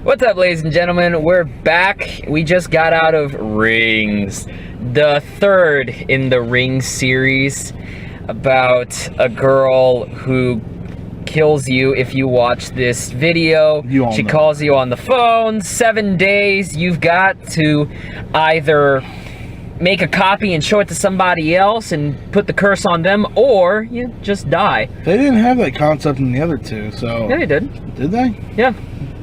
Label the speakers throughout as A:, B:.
A: What's up, ladies and gentlemen? We're back. We just got out of Rings, the third in the Rings series, about a girl who kills you if you watch this video. She calls you on the phone. 7 days. You've got to either make a copy and show it to somebody else and put the curse on them, or you just die.
B: They didn't have that concept in the other two, so...
A: Yeah, they did.
B: Did they?
A: Yeah.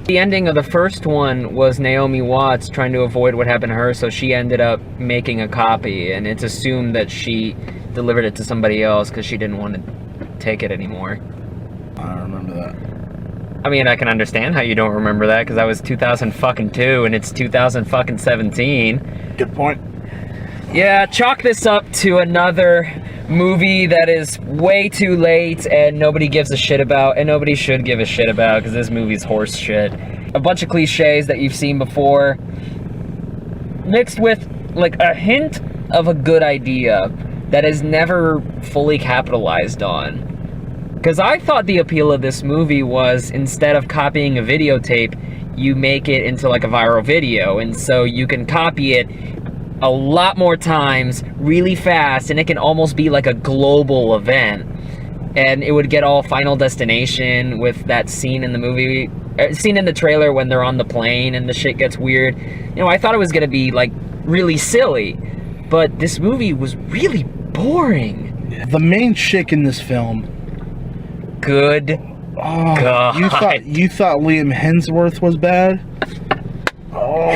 A: The ending of the first one was Naomi Watts trying to avoid what happened to her, so she ended up making a copy, and it's assumed that she delivered it to somebody else because she didn't want to take it anymore.
B: I don't remember that.
A: I mean, I can understand how you don't remember that, because that was 2002 and it's 2017.
B: Good point.
A: Yeah, chalk this up to another movie that is way too late and nobody gives a shit about, and nobody should give a shit about, because this movie's horse shit. A bunch of cliches that you've seen before, mixed with like a hint of a good idea that is never fully capitalized on. Because I thought the appeal of this movie was, instead of copying a videotape, you make it into like a viral video, and so you can copy it a lot more times really fast, and it can almost be like a global event, and it would get all Final Destination with that scene in the movie, scene in the trailer when they're on the plane and the shit gets weird. You know, I thought it was gonna be like really silly, but this movie was really boring.
B: The main chick in this film,
A: good God.
B: you thought Liam Hemsworth was bad? Oh.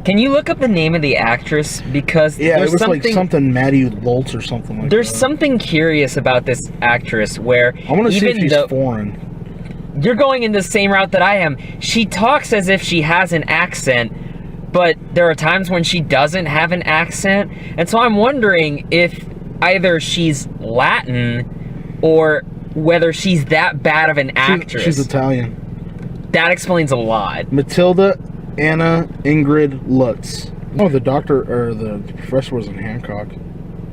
A: Can you look up the name of the actress? Because
B: yeah, it was like something Maddie Loltz or something like that.
A: There's something curious about this actress where
B: I want to see if she's foreign.
A: You're going in the same route that I am. She talks as if she has an accent, but there are times when she doesn't have an accent. And so I'm wondering if either she's Latin or whether she's that bad of an actress.
B: She's Italian.
A: That explains a lot.
B: Matilda Anna Ingrid Lutz. Oh, the doctor, or the professor was in Hancock.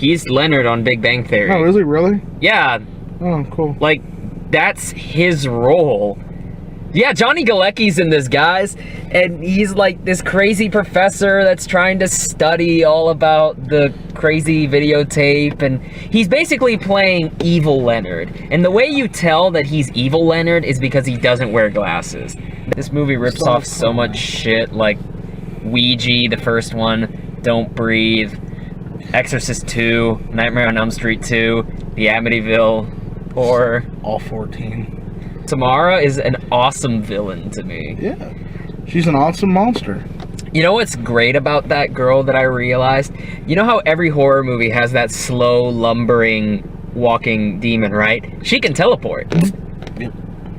A: He's Leonard on Big Bang Theory.
B: Oh, is he really?
A: Yeah.
B: Oh, cool.
A: Like, that's his role. Yeah, Johnny Galecki's in this, guys. And he's like this crazy professor that's trying to study all about the crazy videotape. And he's basically playing evil Leonard. And the way you tell that he's evil Leonard is because he doesn't wear glasses. This movie rips off so much shit, like Ouija, the first one, Don't Breathe, Exorcist 2, Nightmare on Elm Street 2, The Amityville Horror.
B: All 14.
A: Samara is an awesome villain to me.
B: Yeah, she's an awesome monster.
A: You know what's great about that girl that I realized? You know how every horror movie has that slow, lumbering, walking demon, right? She can teleport.
B: Yep.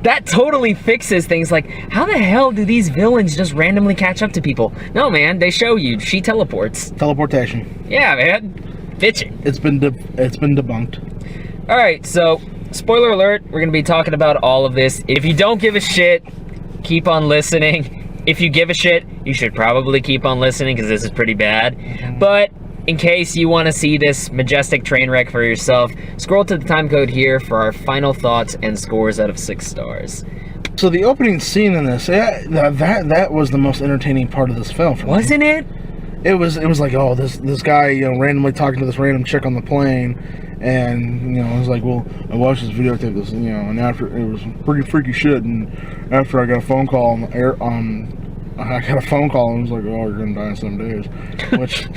A: That totally fixes things like, how the hell do these villains just randomly catch up to people? No, man, they show you. She teleports.
B: Teleportation.
A: Yeah, man. Bitch it.
B: It's been debunked.
A: Alright, so, spoiler alert, we're going to be talking about all of this. If you don't give a shit, keep on listening. If you give a shit, you should probably keep on listening, because this is pretty bad. But in case you want to see this majestic train wreck for yourself, scroll to the time code here for our final thoughts and scores out of 6 stars.
B: So the opening scene in this, that was the most entertaining part of this film for me.
A: Wasn't it?
B: It was like, oh, this guy, you know, randomly talking to this random chick on the plane, and, you know, I was like, well, I watched this videotape, this, you know, and after, it was pretty freaky shit, and after I got a phone call on the air, I got a phone call and was like, oh, you're gonna die in 7 days. Which,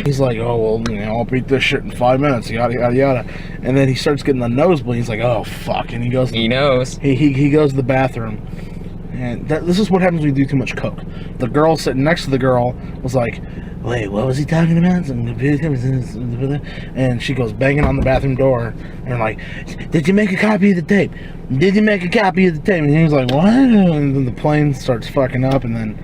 B: he's like, oh, well, you know, I'll beat this shit in 5 minutes, yada, yada, yada. And then he starts getting the nosebleed. He's like, oh, fuck. And he goes,
A: he knows.
B: He goes to the bathroom. And this is what happens when you do too much coke. The girl sitting next to the girl was like, wait, what was he talking about? And she goes banging on the bathroom door and like, did you make a copy of the tape? Did you make a copy of the tape? And he was like, what? And then the plane starts fucking up, and then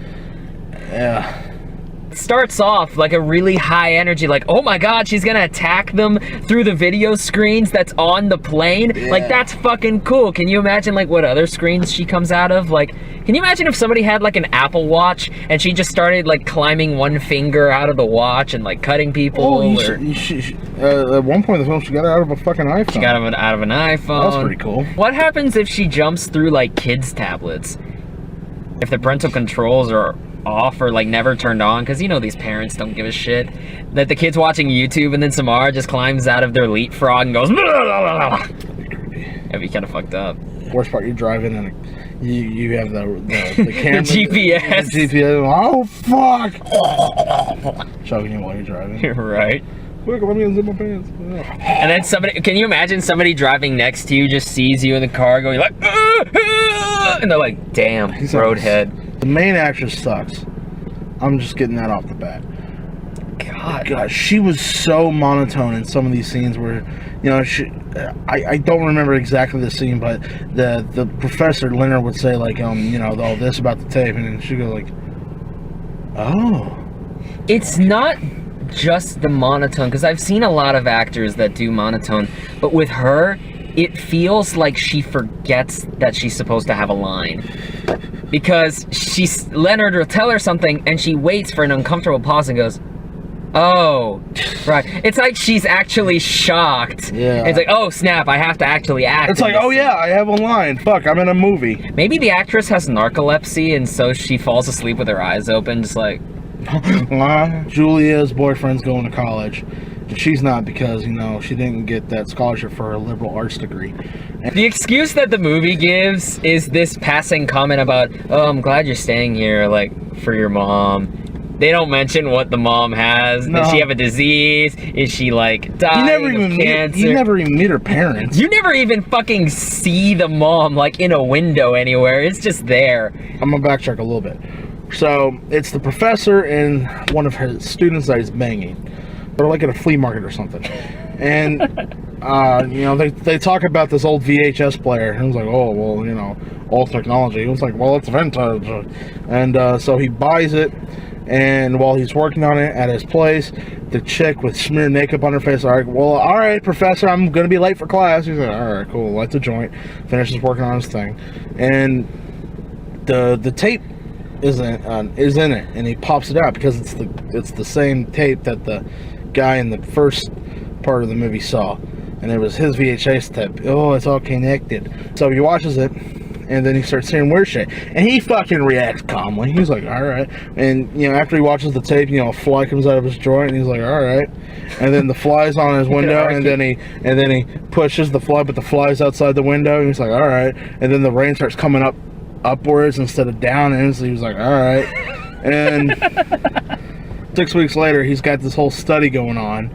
A: starts off like a really high energy, like, oh my god, she's gonna attack them through the video screens that's on the plane.
B: Yeah.
A: Like, that's fucking cool. Can you imagine like what other screens she comes out of? Like, can you imagine if somebody had like an Apple Watch and she just started like climbing one finger out of the watch and like cutting people?
B: At one point in the film, she got out of a fucking iPhone.
A: She got out of an iPhone.
B: That's pretty cool.
A: What happens if she jumps through like kids' tablets? If the parental controls are off or like never turned on, because you know these parents don't give a shit, that the kid's watching YouTube and then Samara just climbs out of their leapfrog and goes, blah, blah, blah.
B: That'd be creepy.
A: That'd be kind of fucked up.
B: Worst part, you're driving and you have the camera,
A: the GPS.
B: The GPS. Oh fuck! Choking you while you're driving.
A: You're right.
B: Quick, let me unzip my pants.
A: And then somebody, can you imagine somebody driving next to you just sees you in the car going like, and they're like, damn, roadhead.
B: The main actress sucks. I'm just getting that off the bat. God, she was so monotone in some of these scenes where, you know, I don't remember exactly the scene, but the professor Leonard would say like, you know, all this about the tape, and then she'd go like, oh.
A: It's not just the monotone, because I've seen a lot of actors that do monotone, but with her, it feels like she forgets that she's supposed to have a line. Because Leonard will tell her something, and she waits for an uncomfortable pause and goes, oh, right. It's like she's actually shocked.
B: Yeah.
A: It's like, oh snap, I have to actually act.
B: It's like, oh yeah, I have a line. Fuck, I'm in a movie.
A: Maybe the actress has narcolepsy, and so she falls asleep with her eyes open, just like...
B: Julia's boyfriend's going to college, and she's not, because, you know, she didn't get that scholarship for her liberal arts degree. And
A: the excuse that the movie gives is this passing comment about, oh, I'm glad you're staying here, like, for your mom. They don't mention what the mom has.
B: No.
A: Does she have a disease? Is she, like, dying of cancer?
B: You never even meet her parents.
A: You never even fucking see the mom, like, in a window anywhere. It's just there.
B: I'm gonna backtrack a little bit. So, it's the professor and one of her students that he's banging. They're like at a flea market or something. And, you know, they talk about this old VHS player. And I was like, oh, well, you know, old technology. He was like, well, it's vintage. And so he buys it. And while he's working on it at his place, the chick with smeared makeup on her face, all right, professor, I'm going to be late for class. He's like, all right, cool, lights a joint, finishes working on his thing. And the tape is in it, and he pops it out because it's the same tape that the guy in the first part of the movie saw, and it was his VHS tape. Oh, it's all connected. So he watches it, and then he starts hearing weird shit, and he fucking reacts calmly. He's like, all right. And, you know, after he watches the tape, you know, a fly comes out of his joint, and he's like, all right. And then the fly's on his window, and then he pushes the fly, but the fly's outside the window, and he's like, all right. And then the rain starts coming upwards instead of down, and so he was like, all right. And 6 weeks later, he's got this whole study going on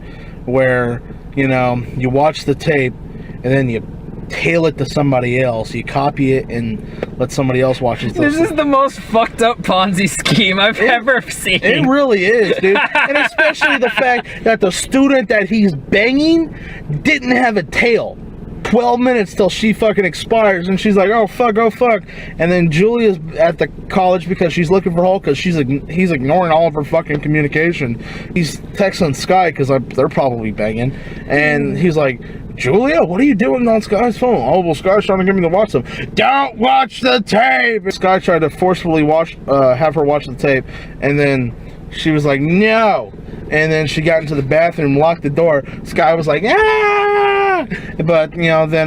B: where, you know, you watch the tape and then you tail it to somebody else, you copy it and let somebody else watch it.
A: This is the most fucked up Ponzi scheme I've ever seen.
B: It really is, dude. And especially the fact that the student that he's banging didn't have a tail. 12 minutes till she fucking expires, and she's like, oh fuck. And then Julia's at the college because she's looking for Hulk, because he's ignoring all of her fucking communication. He's texting Sky because they're probably banging, and he's like, Julia, what are you doing on Sky's phone? Oh, well, Sky's trying to get me to watch them. Don't watch the tape! Sky tried to forcefully have her watch the tape, and then she was like, no! And then she got into the bathroom, locked the door. Sky was like, ah! But, you know, then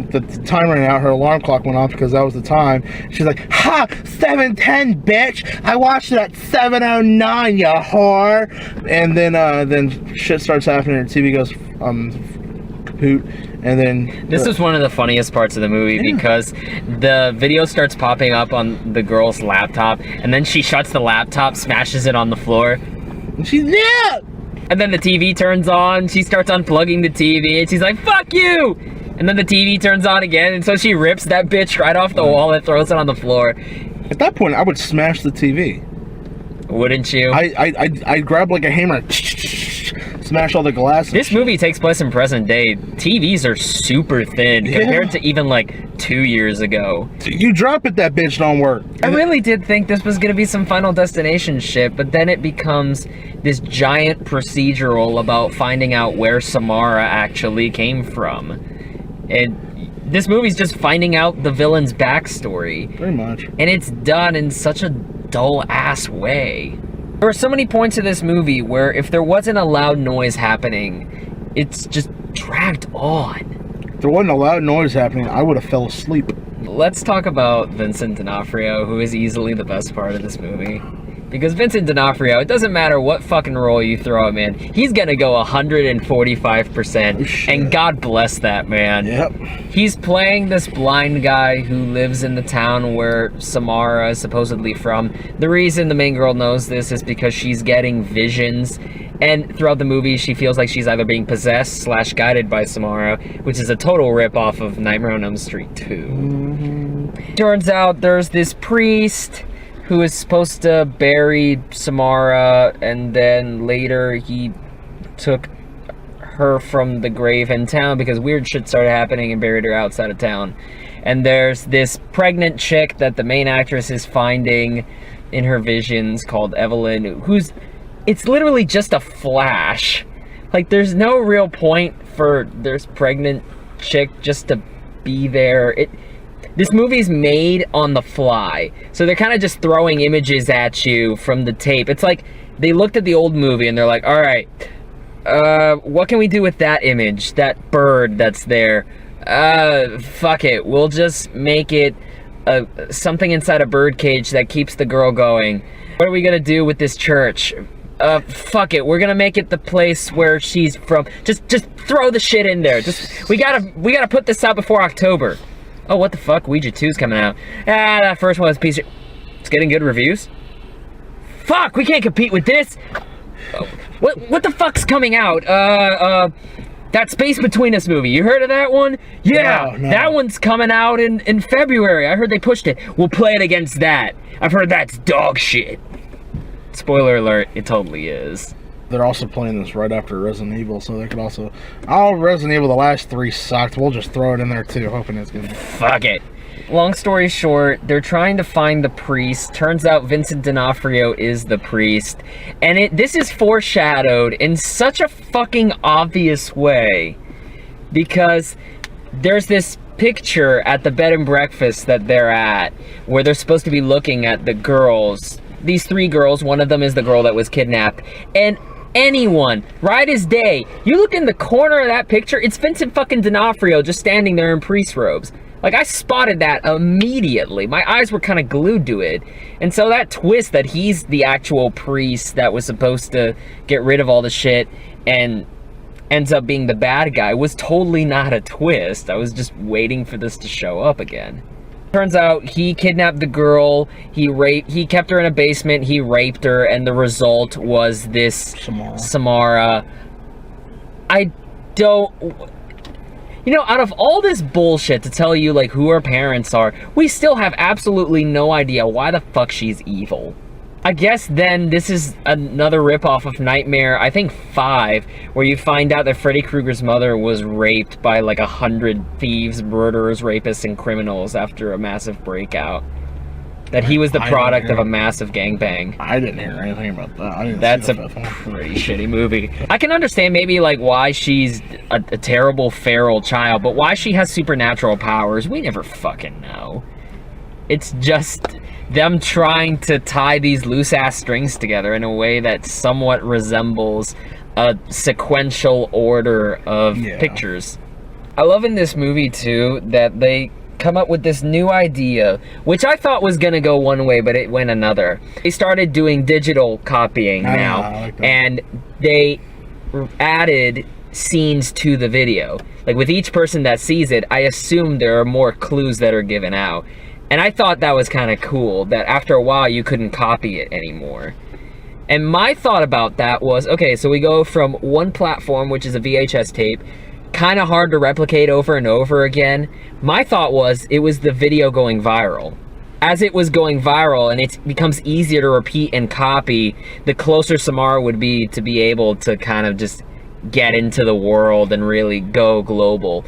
B: the time ran out. Her alarm clock went off because that was the time. She's like, ha! 7:10, bitch! I watched it at 7:09, you whore! And then shit starts happening. Her TV goes, kaput. And then
A: this is one of the funniest parts of the movie, because the video starts popping up on the girl's laptop, and then she shuts the laptop, smashes it on the floor.
B: And she's there!
A: And then the TV turns on, she starts unplugging the TV, and she's like, fuck you! And then the TV turns on again, and so she rips that bitch right off the wall and throws it on the floor.
B: At that point, I would smash the TV.
A: Wouldn't you?
B: I'd grab like a hammer, smash all the glass. And
A: This movie takes place in present day. TVs are super thin compared to even like 2 years ago.
B: You drop it, that bitch don't work.
A: I really did think this was gonna be some Final Destination shit, but then it becomes this giant procedural about finding out where Samara actually came from. And this movie's just finding out the villain's backstory.
B: Pretty much.
A: And it's done in such a dull-ass way. There are so many points of this movie where if there wasn't a loud noise happening, it's just dragged on.
B: If there wasn't a loud noise happening, I would have fell asleep.
A: Let's talk about Vincent D'Onofrio, who is easily the best part of this movie. Because Vincent D'Onofrio, it doesn't matter what fucking role you throw him in, he's gonna go 145%, and God bless that man.
B: Yep.
A: He's playing this blind guy who lives in the town where Samara is supposedly from. The reason the main girl knows this is because she's getting visions, and throughout the movie she feels like she's either being possessed / guided by Samara, which is a total rip-off of Nightmare on Elm Street 2. Turns out there's this priest who is supposed to bury Samara, and then later he took her from the grave in town because weird shit started happening and buried her outside of town. And there's this pregnant chick that the main actress is finding in her visions called Evelyn, it's literally just a flash. Like, there's no real point for this pregnant chick just to be there. This movie's made on the fly, so they're kind of just throwing images at you from the tape. It's like they looked at the old movie and they're like, all right, what can we do with that image, that bird that's there? Fuck it, we'll just make it something inside a bird cage that keeps the girl going. What are we gonna do with this church? Fuck it, we're gonna make it the place where she's from. Just throw the shit in there. We gotta put this out before October. Oh, what the fuck? Ouija 2's coming out. That first one was a piece of... It's getting good reviews? Fuck, we can't compete with this! Oh, what the fuck's coming out? That Space Between Us movie. You heard of that one? Yeah,
B: no.
A: That one's coming out in February. I heard they pushed it. We'll play it against that. I've heard that's dog shit. Spoiler alert, it totally is.
B: They're also playing this right after Resident Evil, so they could also... Oh, Resident Evil, the last 3 sucked. We'll just throw it in there, too, hoping it's good.
A: Fuck it. Long story short, they're trying to find the priest. Turns out Vincent D'Onofrio is the priest. And this is foreshadowed in such a fucking obvious way. Because there's this picture at the bed and breakfast that they're at, where they're supposed to be looking at the girls. These 3 girls, one of them is the girl that was kidnapped. And anyone, right as day, you look in the corner of that picture, it's Vincent fucking D'Onofrio just standing there in priest robes. Like, I spotted that immediately. My eyes were kind of glued to it. And so that twist that he's the actual priest that was supposed to get rid of all the shit and ends up being the bad guy was totally not a twist. I was just waiting for this to show up again. Turns out he kidnapped the girl, he kept her in a basement, he raped her, and the result was this Samara. I don't... You know, out of all this bullshit to tell you, like, who her parents are, we still have absolutely no idea why the fuck she's evil. I guess then this is another ripoff of Nightmare, I think 5, where you find out that Freddy Krueger's mother was raped by like 100 thieves, murderers, rapists, and criminals after a massive breakout. That he was the product of a massive gangbang.
B: I didn't hear anything about that.
A: That's a pretty shitty movie. I can understand maybe like why she's a terrible feral child, but why she has supernatural powers, we never fucking know. It's just them trying to tie these loose-ass strings together in a way that somewhat resembles a sequential order of pictures. I love in this movie, too, that they come up with this new idea, which I thought was gonna go one way, but it went another. They started doing digital copying now,
B: like that.
A: and they added scenes to the video. Like, with each person that sees it, I assume there are more clues that are given out. And I thought that was kind of cool, that after a while you couldn't copy it anymore. And my thought about that was, okay, so we go from one platform, which is a VHS tape, kind of hard to replicate over and over again. My thought was, it was the video going viral. As it was going viral and it becomes easier to repeat and copy, the closer Samara would be to be able to kind of just get into the world and really go global.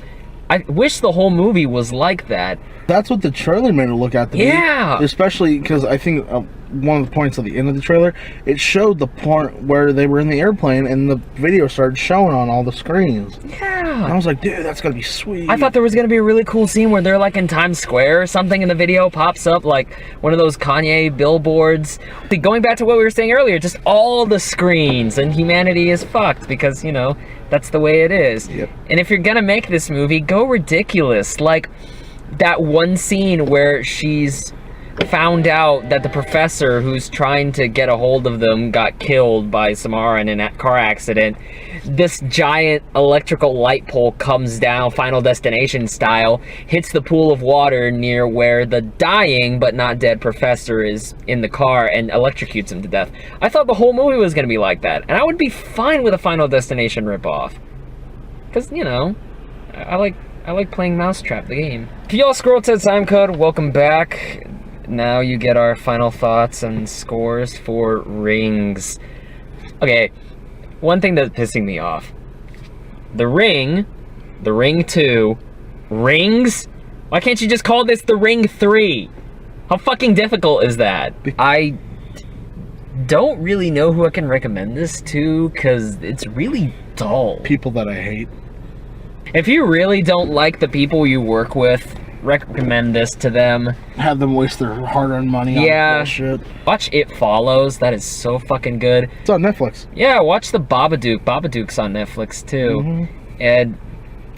A: I wish the whole movie was like that.
B: That's what the trailer made it look at to me.
A: Yeah.
B: Especially because I think one of the points at the end of the trailer, it showed the point where they were in the airplane and the video started showing on all the screens.
A: Yeah.
B: And I was like, dude, that's gonna be sweet.
A: I thought there was gonna be a really cool scene where they're like in Times Square or something, and the video pops up like one of those Kanye billboards. Going back to what we were saying earlier, just all the screens, and humanity is fucked because, you know, that's the way it is.
B: Yep.
A: And if you're gonna make this movie, go ridiculous. Like that one scene where she's found out that the professor who's trying to get a hold of them got killed by Samara in a car accident. This giant electrical light pole comes down, Final Destination style, hits the pool of water near where the dying but not dead professor is in the car and electrocutes him to death. I thought the whole movie was going to be like that, and I would be fine with a Final Destination ripoff. Because, you know, I like playing Mousetrap, the game. If y'all scroll to the time code, welcome back. Now you get our final thoughts and scores for Rings. Okay, one thing that's pissing me off. The Ring 2, Rings? Why can't you just call this The Ring 3? How fucking difficult is that? I don't really know who I can recommend this to, because it's really dull.
B: People that I hate.
A: If you really don't like the people you work with, recommend this to them.
B: Have them waste their hard-earned money on bullshit.
A: Watch It Follows. That is so fucking good.
B: It's on Netflix.
A: Yeah, watch the Babadook. Babadook's on Netflix too.
B: Mm-hmm.
A: And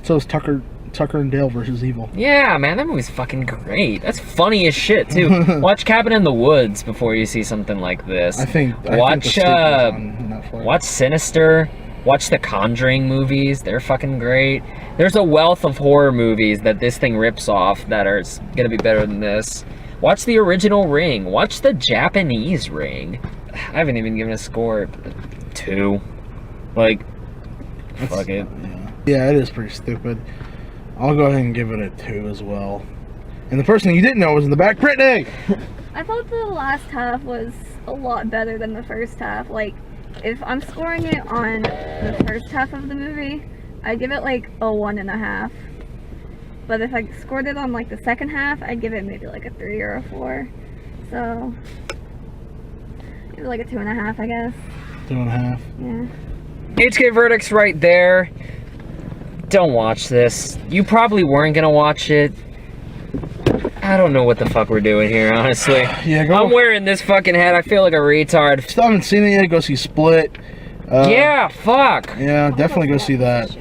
B: so is Tucker and Dale versus Evil.
A: Yeah, man, that movie's fucking great. That's funny as shit too. Watch Cabin in the Woods before you see something like this.
B: I think
A: watch
B: the sequel's on Netflix.
A: Watch Sinister. Watch the Conjuring movies. They're fucking great. There's a wealth of horror movies that this thing rips off that are gonna be better than this. Watch the original Ring. Watch the Japanese Ring. I haven't even given a score. 2. Like, fuck it.
B: Yeah, it is pretty stupid. I'll go ahead and give it a 2 as well. And the person you didn't know was in the back, Brittany!
C: I thought the last half was a lot better than the first half. Like, if I'm scoring it on the first half of the movie, I'd give it like a 1.5. But if I scored it on like the second half, I'd give it maybe like a 3 or a 4. So, maybe like a 2.5, I guess.
B: 2.5.
C: Yeah.
A: HK verdict's right there. Don't watch this. You probably weren't gonna watch it. I don't know what the fuck we're doing here, honestly.
B: Yeah,
A: I'm wearing this fucking hat. I feel like a retard.
B: Still haven't seen it yet. Go see Split.
A: Yeah, fuck.
B: Yeah, definitely go see that.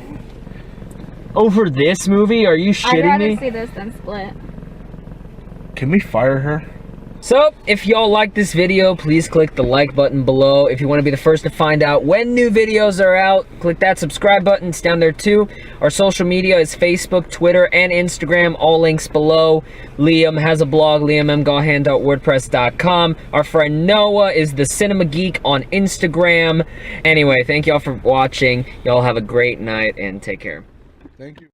A: Over this movie? Are you shitting
C: I'd
A: me?
C: rather see this than Split.
B: Can we fire her?
A: So, if y'all like this video, please click the like button below. If you want to be the first to find out when new videos are out, click that subscribe button. It's down there too. Our social media is Facebook, Twitter, and Instagram. All links below. Liam has a blog, liammgahan.wordpress.com. Our friend Noah is the Cinema Geek on Instagram. Anyway, thank y'all for watching. Y'all have a great night and take care.
B: Thank you.